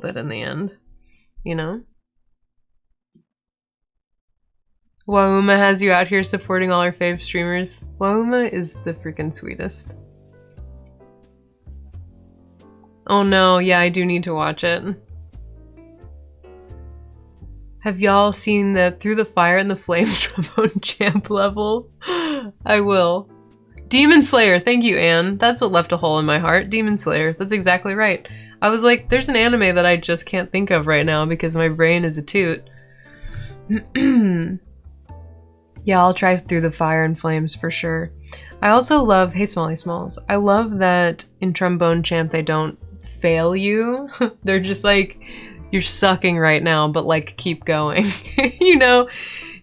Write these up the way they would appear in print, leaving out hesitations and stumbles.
bit in the end, you know? Wauma has you out here supporting all our fave streamers. Wauma is the freaking sweetest. Oh no, yeah, I do need to watch it. Have y'all seen the Through the Fire and the Flames Trombone Champ level? I will. Demon Slayer, thank you, Anne. That's what left a hole in my heart. Demon Slayer, that's exactly right. I was like, there's an anime that I just can't think of right now because my brain is a toot. Yeah, I'll try Through the Fire and Flames for sure. I also love, hey Smalley Smalls, I love that in Trombone Champ they don't fail you. They're just like, you're sucking right now, but like keep going. You know,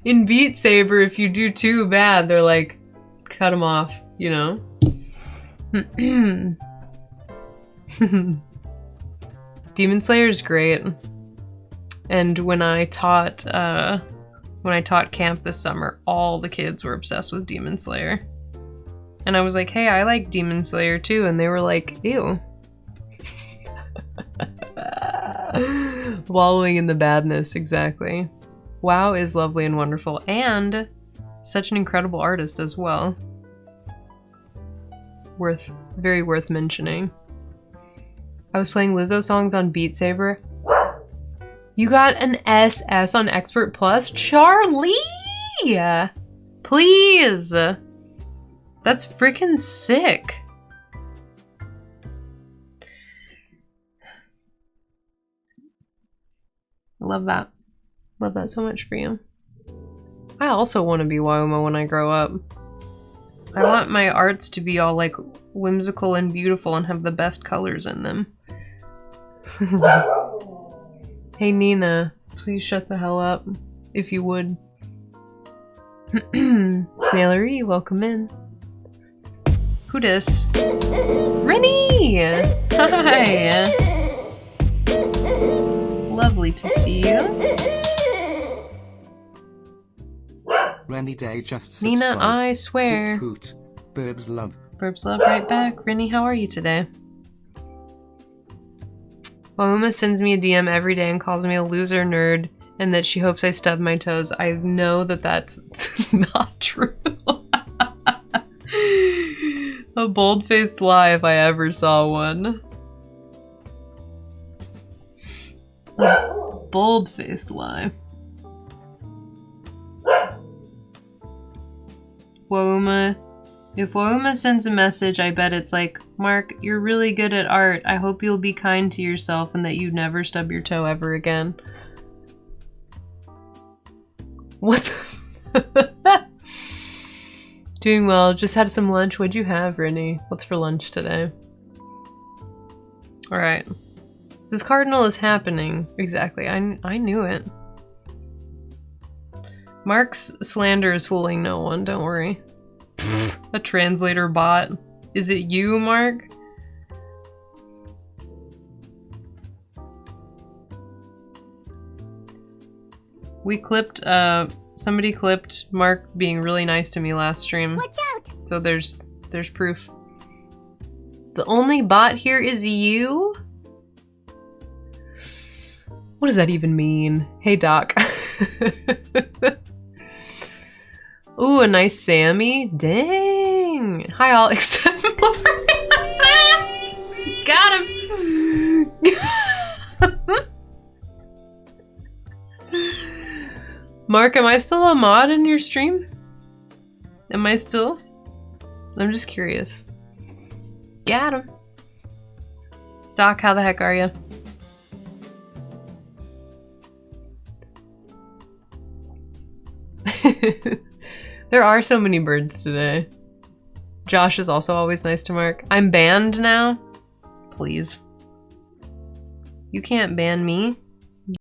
in Beat Saber, if you do too bad, they're like, cut them off, you know? Demon Slayer is great. And when I taught camp this summer, all the kids were obsessed with Demon Slayer. And I was like, hey, I like Demon Slayer too. And they were like, ew. Wallowing in the badness, exactly. WoW is lovely and wonderful, and such an incredible artist as well. Very worth mentioning. I was playing Lizzo songs on Beat Saber. You got an SS on Expert Plus? Charlie! Please! That's freaking sick. I love that. Love that so much for you. I also want to be Wauma when I grow up. I want my arts to be all like whimsical and beautiful and have the best colors in them. Hey Nina, please shut the hell up, if you would. Snailery, welcome in. Who dis? Rennie! Hi! Lovely to see you. Rennie Day just Nina, I swear. Hoot, hoot. Burbs love. Burbs love right back. Rennie, how are you today? Wauma sends me a DM every day and calls me a loser nerd and that she hopes I stub my toes. I know that that's not true. A bold-faced lie if I ever saw one. A bold-faced lie. Wauma. If Wauma sends a message, I bet it's like, Mark, you're really good at art. I hope you'll be kind to yourself and that you never stub your toe ever again. What the Doing well. Just had some lunch. What'd you have, Rennie? What's for lunch today? Alright. This cardinal is happening. Exactly. I knew it. Mark's slander is fooling no one, don't worry. A translator bot. Is it you, Mark? We clipped, somebody clipped Mark being really nice to me last stream. Watch out! So there's proof. The only bot here is you? What does that even mean? Hey, Doc. Ooh, a nice Sammy. Dang. Hi, all except Mark. Got him. Mark, am I still a mod in your stream? Am I still? I'm just curious. Got him. Doc, how the heck are you? There are so many birds today. Josh is also always nice to Mark. I'm banned now? Please. You can't ban me.